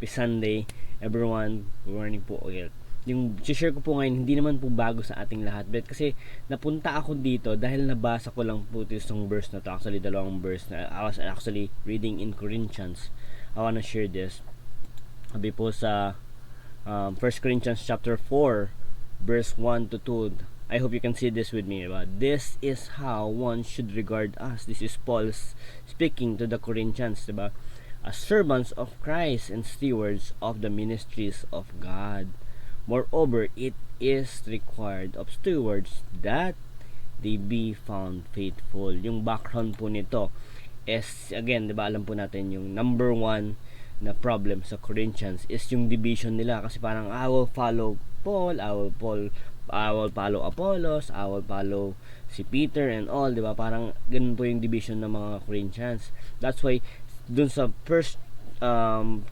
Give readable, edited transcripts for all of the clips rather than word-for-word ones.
Happy Sunday, everyone. Good morning po ulit. Yung share ko po ngayon, hindi naman po bago sa ating lahat. But kasi napunta ako dito dahil nabasa ko lang po itong verse na to. Actually, dalawang verse na I was actually reading in Corinthians. I wanna share this. Sabi po sa 1 Corinthians chapter 4, verse 1 to 2. I hope you can see this with me. Diba? This is how one should regard us. This is Paul speaking to the Corinthians. Diba? As servants of Christ and stewards of the ministries of God. Moreover, it is required of stewards that they be found faithful. Yung background po nito is, again, diba, alam po natin yung number one na problem sa Corinthians is yung division nila. Kasi parang, I will follow Paul, I will follow Apollos, I will follow si Peter and all, di ba? Parang ganun po yung division ng mga Corinthians. That's why dun sa first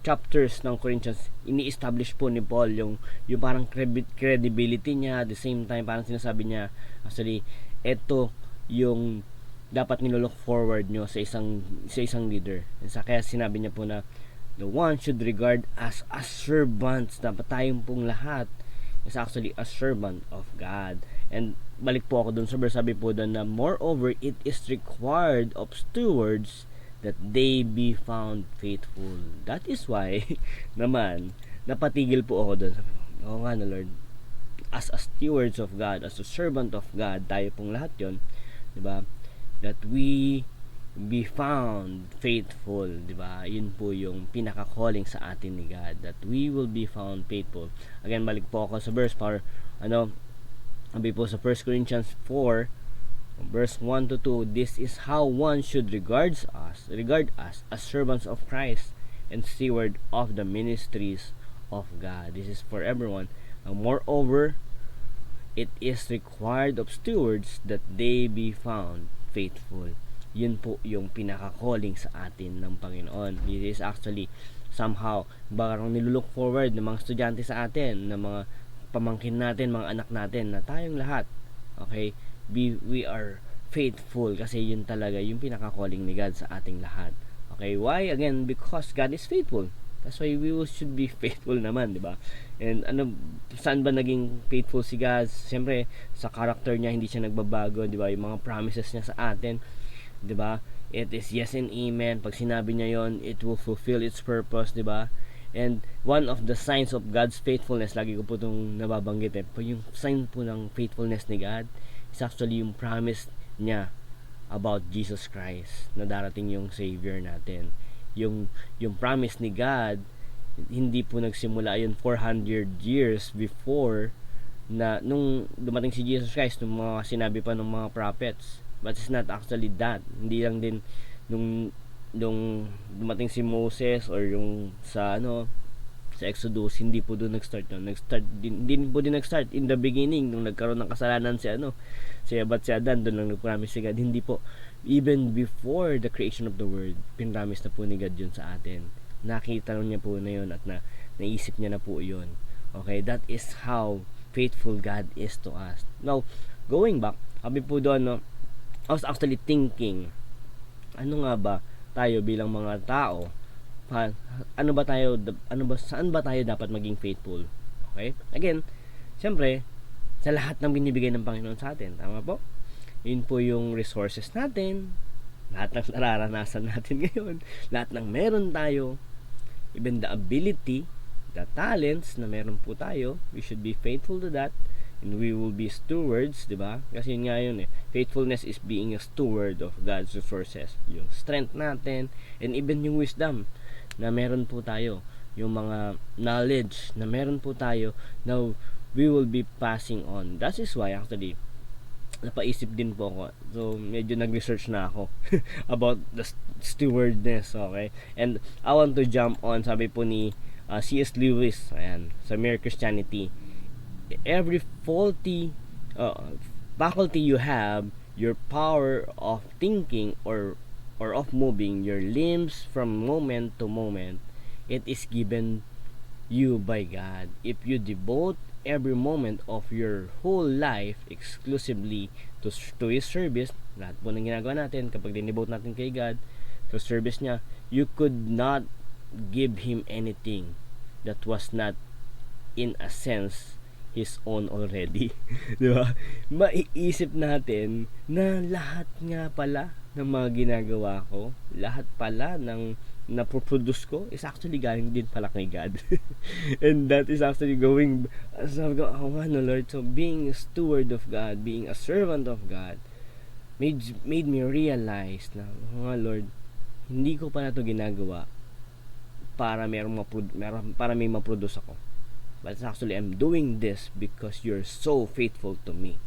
chapters ng Corinthians, ini-establish po ni Paul yung parang credibility niya. At the same time, parang sinasabi niya, actually, eto yung dapat nilook forward nyo sa isang leader. Kaya sinabi niya po na the one should regard as servants. Dapat tayong pong lahat is actually a servant of God. And balik po ako dun sa verse, sabi po dun na moreover, it is required of stewards that they be found faithful. That is why naman napatigil po ako dun. Oo nga na Lord, as a stewards of God, as a servant of God, tayo pong lahat yon, diba? That we be found faithful, di ba? Yun po yung pinaka-calling sa atin ni God, that we will be found faithful. Again, balik po ako sa verse para sabi po sa 1 Corinthians 4 verse 1 to 2, this is how one should regard us as servants of Christ and steward of the ministries of God. This is for everyone. Moreover, it is required of stewards that they be found faithful. Yun po yung pinaka-calling sa atin ng Panginoon. This is actually somehow parang nilulook forward ng mga estudyante sa atin, ng mga pamangkin natin, mga anak natin, na tayong lahat, okay, we are faithful kasi yun talaga yung pinaka-calling ni God sa ating lahat. Okay, why? Again, because God is faithful. That's why we should be faithful naman, di ba? And saan ba naging faithful si God? Siyempre, sa character niya, hindi siya nagbabago, di ba? Yung mga promises niya sa atin, di ba? It is yes and amen. Pag sinabi niya yon, it will fulfill its purpose, di ba? And one of the signs of God's faithfulness, lagi ko po itong nababanggit yung sign po ng faithfulness ni God is actually yung promise niya about Jesus Christ na darating yung Savior natin. Yung promise ni God, hindi po nagsimula yun 400 years before na nung dumating si Jesus Christ, nung mga sinabi pa ng mga prophets. But it's not actually that. Hindi lang din nung dumating si Moses or yung sa Exodus, hindi po doon nag-start yun. Hindi po din nag-start in the beginning nung nagkaroon ng kasalanan si Eva at si Adan, doon lang nag-promise si God. Hindi po. Even before the creation of the world, pinramis na po ni God yun sa atin. Nakita niya po na yun at naisip niya na po yun. Okay, that is how faithful God is to us. Now, going back, sabi po doon, I was actually thinking, ano nga ba tayo bilang mga tao, saan ba tayo dapat maging faithful? Okay? Again, siyempre, sa lahat ng binibigay ng Panginoon sa atin, tama po? Yun po yung resources natin, lahat ng nararanasan natin ngayon, lahat ng meron tayo, even the ability, the talents na meron po tayo, we should be faithful to that, and we will be stewards, di ba? Kasi yun nga yun faithfulness is being a steward of God's resources. Yung strength natin, and even yung wisdom na meron po tayo, yung mga knowledge na meron po tayo, now we will be passing on. That is why actually napaisip din po ako, so medyo nag-research na ako about the stewardness, okay? And I want to jump on, sabi po ni C.S. Lewis, ayan, sa Mere Christianity, every faculty you have, your power of thinking or of moving your limbs from moment to moment, it is given you by God. If you devote every moment of your whole life exclusively to His service, lahat po ng ginagawa natin kapag dinivote natin kay God, to service niya, you could not give him anything that was not in a sense his own already. Di ba? Maiisip natin na lahat nga pala ng mga ginagawa ko, lahat pala ng na-produce ko is actually galing din pala kay God. And that is actually going, sabi ko, oh nga no Lord, so being a steward of God, being a servant of God, made me realize na, oh nga Lord, hindi ko pa na to ginagawa para para may ma-produce ako. But actually, I'm doing this because you're so faithful to me.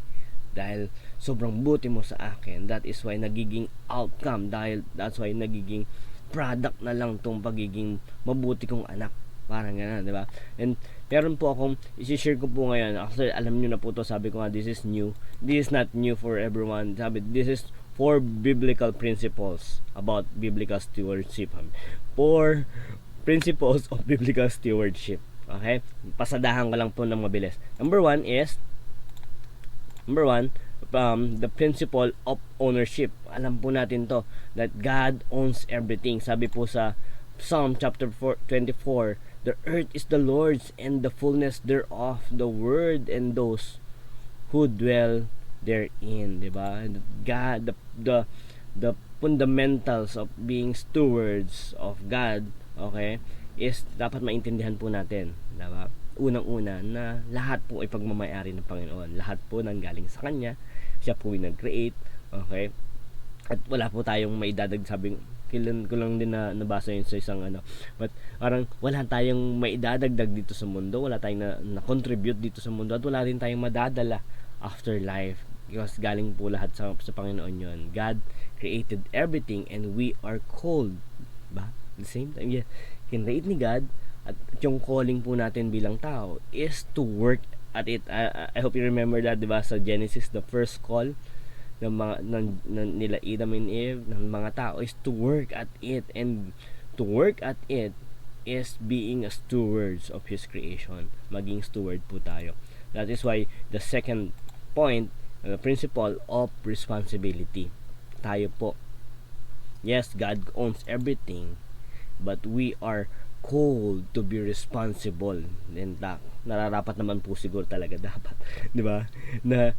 Dahil sobrang buti mo sa akin. That is why nagiging outcome. That's why nagiging product na lang tong pagiging mabuti kong anak. Parang gano'n, di ba? And meron po akong isi-share ko po ngayon. Actually, alam nyo na po to. Sabi ko nga, this is new. This is not new for everyone. Sabi, this is 4 biblical principles about biblical stewardship. 4 principles of biblical stewardship. Okay? Pasadahan ko lang po ng mabilis. Number one, the principle of ownership. Alam po natin to, that God owns everything. Sabi po sa Psalm chapter 24, the earth is the Lord's and the fullness thereof, the world and those who dwell therein. Diba? God, the fundamentals of being stewards of God, okay, is dapat maintindihan po natin, diba? Unang-una na lahat po ay pagmamay-ari ng Panginoon. Lahat po nanggaling sa Kanya. Siya po yung nag-create, okay? At wala po tayong maidadag, sabing kailan ko lang din na nabasa yun sa isang but parang wala tayong maidadagdag dito sa mundo, wala tayong na-contribute dito sa mundo, at wala rin tayong madadala after life, because galing po lahat sa Panginoon yun. God created everything and we are called, ba? At the same time, yeah, kinreate ni God, at yung calling po natin bilang tao is to work at it. I hope you remember that, diba, sa Genesis, the first call ng mga nila Adam and Eve, ng mga tao, is to work at it. And to work at it is being a stewards of His creation. Maging steward po tayo. That is why the second point, the principle of responsibility. Tayo po, yes, God owns everything, but we are called to be responsible. And nararapat naman po siguro talaga dapat, di ba? Na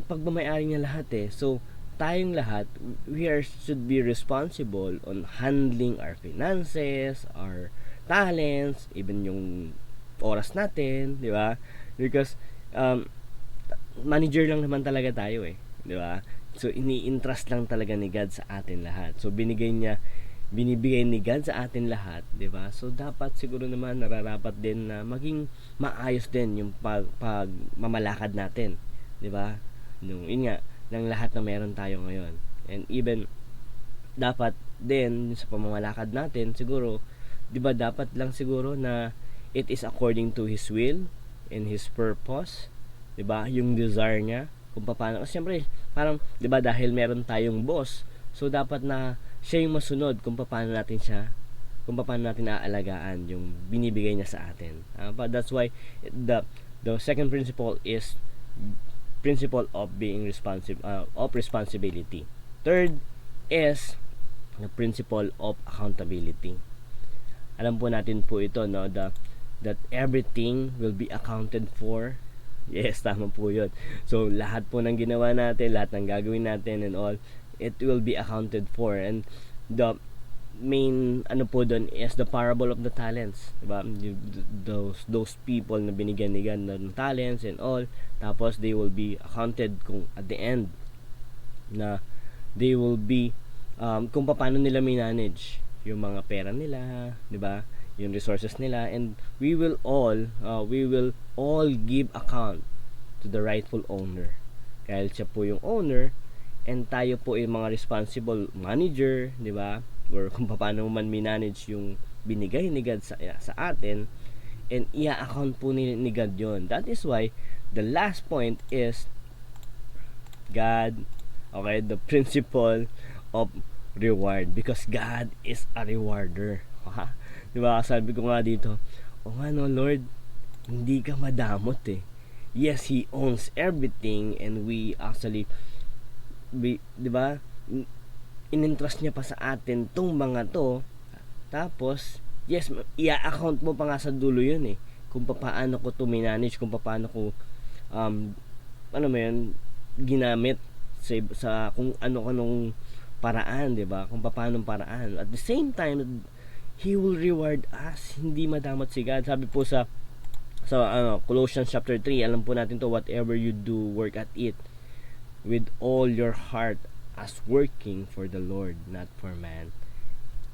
pagmamayari niya lahat eh. So tayong lahat, should be responsible on handling our finances, our talents, even yung oras natin, di ba? Because manager lang naman talaga tayo eh, di ba? So ini-entrust lang talaga ni God sa atin lahat. So binibigay ni God sa atin lahat, 'di ba? So dapat siguro naman nararapat din na maging maayos din yung pagmamalakad natin, 'di ba? Yun nga, ng lahat na meron tayo ngayon. And even dapat din sa pamamalakad natin siguro, 'di ba, dapat lang siguro na it is according to His will and His purpose, 'di ba? Yung desire niya kung paano. Kasi syempre, parang 'di ba, dahil meron tayong boss, so dapat na siya yung masunod kung paano natin aalagaan yung binibigay niya sa atin. But that's why the second principle is principle of being of responsibility. Third is the principle of accountability. Alam po natin po ito, no, that everything will be accounted for. Yes, tama po yun. So lahat po ng ginawa natin, lahat ng gagawin natin and all, it will be accounted for. And the main po doon is the parable of the talents, diba? Those people na binigyan ni God ng talents and all, tapos they will be accounted kung at the end na they will be kung paano nila manage yung mga pera nila, diba? Yung resources nila, and we will all give account to the rightful owner. Dahil siya po yung owner, and tayo po yung mga responsible manager, di ba? Or kung paano man manage yung binigay ni God sa atin, and i-account po ni God yon. That is why the last point is God, okay, the principle of reward, because God is a rewarder. Di ba? Sabi ko nga dito, no Lord, hindi ka madamot eh. Yes, He owns everything, and we actually di ba, in-entrust niya pa sa atin tong mga to, tapos yes, i-account mo pa nga sa dulo yun eh. Kung paano ko to manage, kung paano ko, um, ano mo yun, ginamit sa kung anong paraan, 'di ba? Kung paano paraan. At the same time, He will reward us. Hindi madamot si God. Sabi po sa Colossians chapter 3, alam po natin to, whatever you do, work at it with all your heart as working for the Lord, not for man.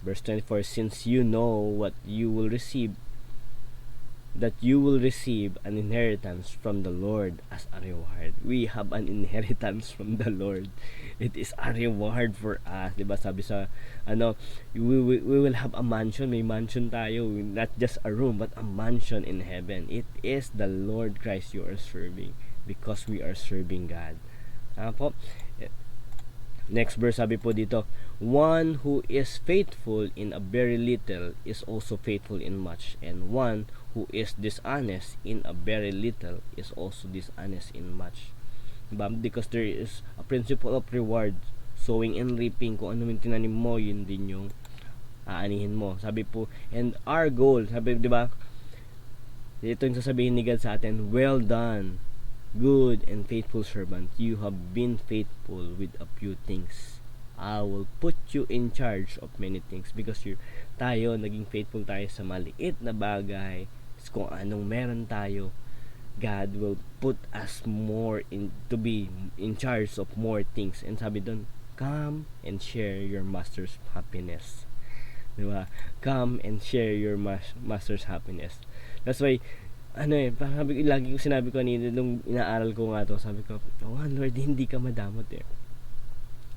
Verse 24, since you know what you will receive, that you will receive an inheritance from the Lord as a reward. We have an inheritance from the Lord. It is a reward for us. Diba sabi sa, we will have a mansion. May mansion tayo. Not just a room, but a mansion in heaven. It is the Lord Christ you are serving because we are serving God. Po? Next verse, sabi po dito, one who is faithful in a very little is also faithful in much, and one who is dishonest in a very little is also dishonest in much. Diba? Because there is a principle of reward, sowing and reaping. Kung ano yung tinanim mo, yun din yung aanihin mo. Sabi po, and our goal, sabi, diba, ito yung sasabihin ni God sa atin, well done, good and faithful servant, you have been faithful with a few things, I will put you in charge of many things. Because tayo, naging faithful tayo sa maliit na bagay, kung anong meron tayo, God will put us more to be in charge of more things. And sabi doon, come and share your master's happiness. Diba? Come and share your master's happiness. That's why, lagi ko sinabi ko kanina nung inaaral ko nga to, sabi ko, oh Lord, hindi ka madamot eh.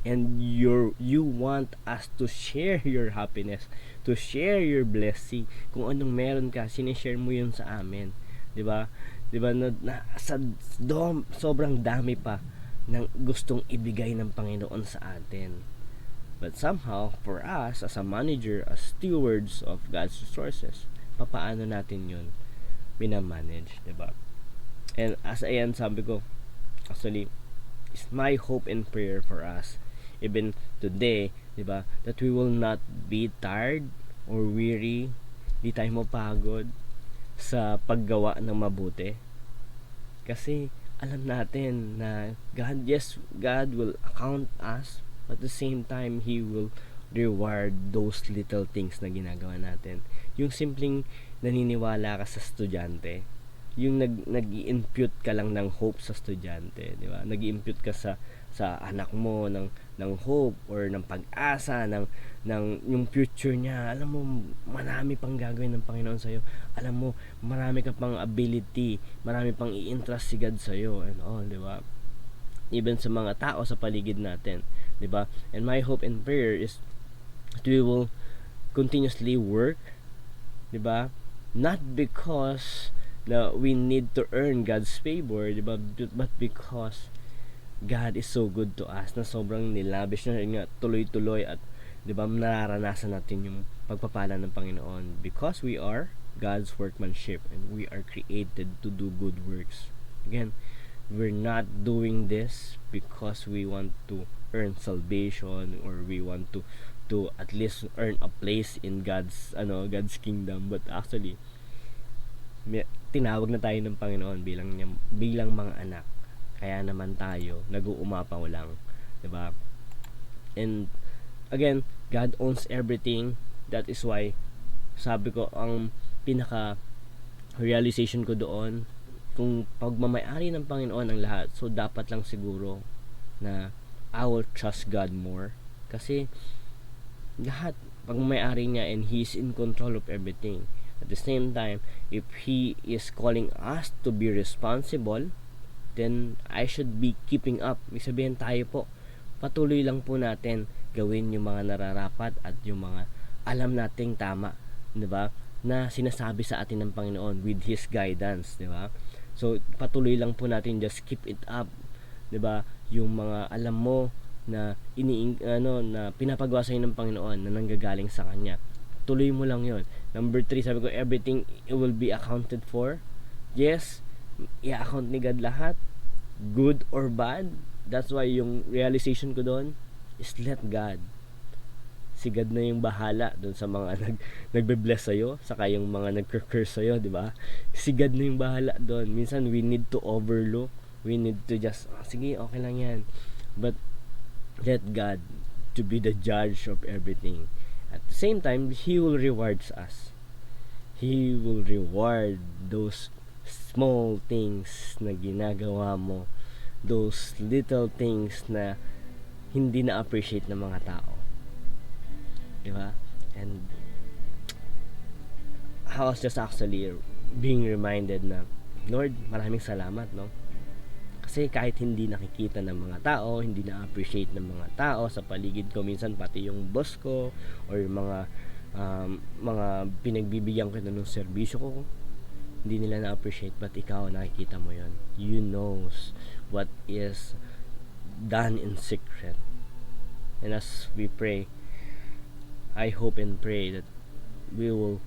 And you want us to share your happiness, to share your blessing. Kung anong meron ka, sinishare mo yun sa amin. 'Di ba? 'Di ba sobrang dami pa ng gustong ibigay ng Panginoon sa atin. But somehow, for us as a manager, as stewards of God's resources, papaano natin yun minamanage, 'di ba? And as ayan, sabi ko, actually, it's my hope and prayer for us even today, 'di ba, that we will not be tired or weary, di tayo mapagod sa paggawa ng mabuti. Kasi alam natin na God will account us, but at the same time He will reward those little things na ginagawa natin. Yung simpleng naniniwala ka sa estudyante, yung nag-i-impute ka lang ng hope sa estudyante, di ba? Nag-i-impute ka sa anak mo ng hope or ng pag-asa ng yung future niya. Alam mo, marami pang gagawin ng Panginoon sa iyo. Alam mo, marami ka pang ability, marami pang i-entrust si God sa iyo and all, di ba? Even sa mga tao sa paligid natin, di ba? And my hope and prayer is that we will continuously work, di ba? Not because na we need to earn God's favor, di ba? But because God is so good to us, na sobrang nilabish na nga tuloy-tuloy, at di ba nararanasan natin yung pagpapala ng Panginoon because we are God's workmanship and we are created to do good works. Again, we're not doing this because we want to earn salvation or we want to at least earn a place in God's kingdom, but actually tinawag na tayo ng Panginoon bilang mga anak. Kaya naman tayo nag-uumapaw lang, 'di ba? And again, God owns everything. That is why sabi ko, ang pinaka realization ko doon, kung pagmamay-ari ng Panginoon ang lahat, so dapat lang siguro na I will trust God more, kasi lahat pagmamay-ari niya and He is in control of everything. At the same time, if He is calling us to be responsible, then I should be keeping up. Ibig sabihin, tayo po, patuloy lang po natin gawin yung mga nararapat at yung mga alam nating tama, 'di ba? Na sinasabi sa atin ng Panginoon with His guidance, 'di ba? So patuloy lang po natin, just keep it up, 'di ba? Yung mga alam mo na na pinapagawa sa ng Panginoon na nanggagaling sa Kanya, tuloy mo lang 'yon. Number 3, sabi ko, everything will be accounted for. Yes, i-account ni God lahat, good or bad. That's why yung realization ko doon is let God Si God na yung bahala doon sa mga nagbe-bless sa'yo, saka yung mga nagcur-curse sa'yo, di ba? Si God na yung bahala doon. Minsan, we need to overlook. We need to just, sige, okay lang yan. But, let God to be the judge of everything. At the same time, He will reward us. He will reward those small things na ginagawa mo, those little things na hindi na-appreciate ng mga tao. Diba? And I was just actually being reminded na, Lord, maraming salamat, no? Kasi kahit hindi nakikita ng mga tao, hindi na-appreciate ng mga tao sa paligid ko, minsan pati yung boss ko or yung mga pinagbibigyan ko ng serbisyo ko, hindi nila na-appreciate, but ikaw nakikita mo yon. You knows what is done in secret. And as we pray, I hope and pray that we will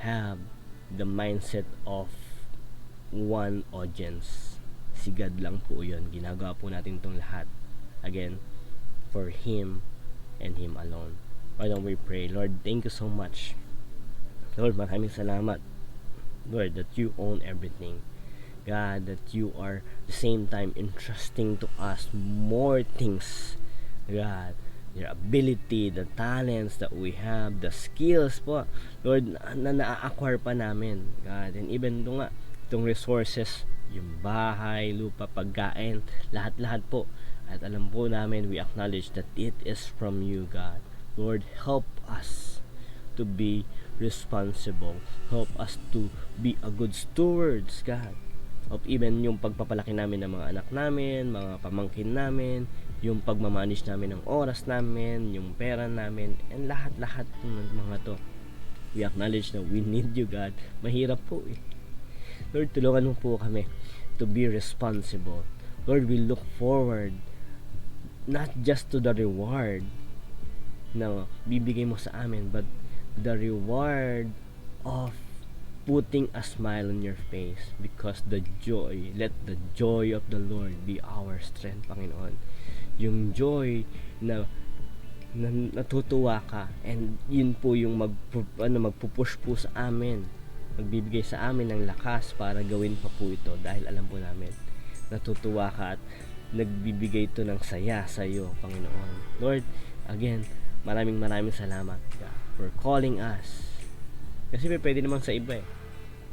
have the mindset of one audience. Si God lang po yun. Ginagawa po natin itong lahat. Again, for Him and Him alone. Why don't we pray? Lord, thank you so much. Lord, maraming salamat. Lord, that you own everything. God, that you are the same time entrusting to us more things. God, your ability, the talents that we have, the skills po, Lord, na na-acquire pa namin, God. And even itong resources, yung bahay, lupa, pagkain, lahat-lahat po. At alam po namin, we acknowledge that it is from you, God. Lord, help us to be responsible. Help us to be a good stewards, God. Of even yung pagpapalaki namin ng mga anak namin, mga pamangkin namin, yung pagmamanage namin ng oras namin, yung pera namin, and lahat-lahat ng mga to. We acknowledge na we need you, God. Mahirap po eh. Lord, tulungan mo po kami to be responsible. Lord, we look forward not just to the reward na bibigay mo sa amin, but the reward of putting a smile on your face, because let the joy of the Lord be our strength, Panginoon. Yung joy na natutuwa ka, and yun po yung magpupush po sa amin, magbibigay sa amin ng lakas para gawin pa po ito, dahil alam po namin natutuwa ka at nagbibigay ito ng saya sa iyo, Panginoon. Lord, again, maraming salamat, God, for calling us. Kasi pwede naman sa iba eh,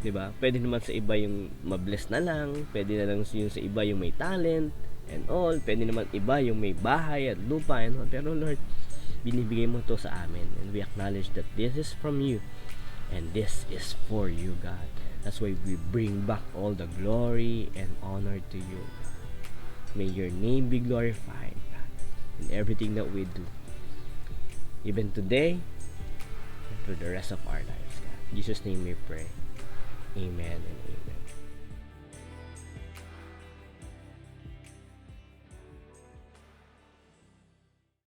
'di ba? Pwede naman sa iba yung mabless na lang, pwede na lang yung sa iba yung may talent and all, pwede naman iba yung may bahay at lupa and all. Pero Lord, binibigay mo to sa amin, and we acknowledge that this is from you and this is for you, God. That's why we bring back all the glory and honor to you. May your name be glorified, God, in everything that we do, even today and for the rest of our lives, God. In Jesus' name we pray. Amen and amen.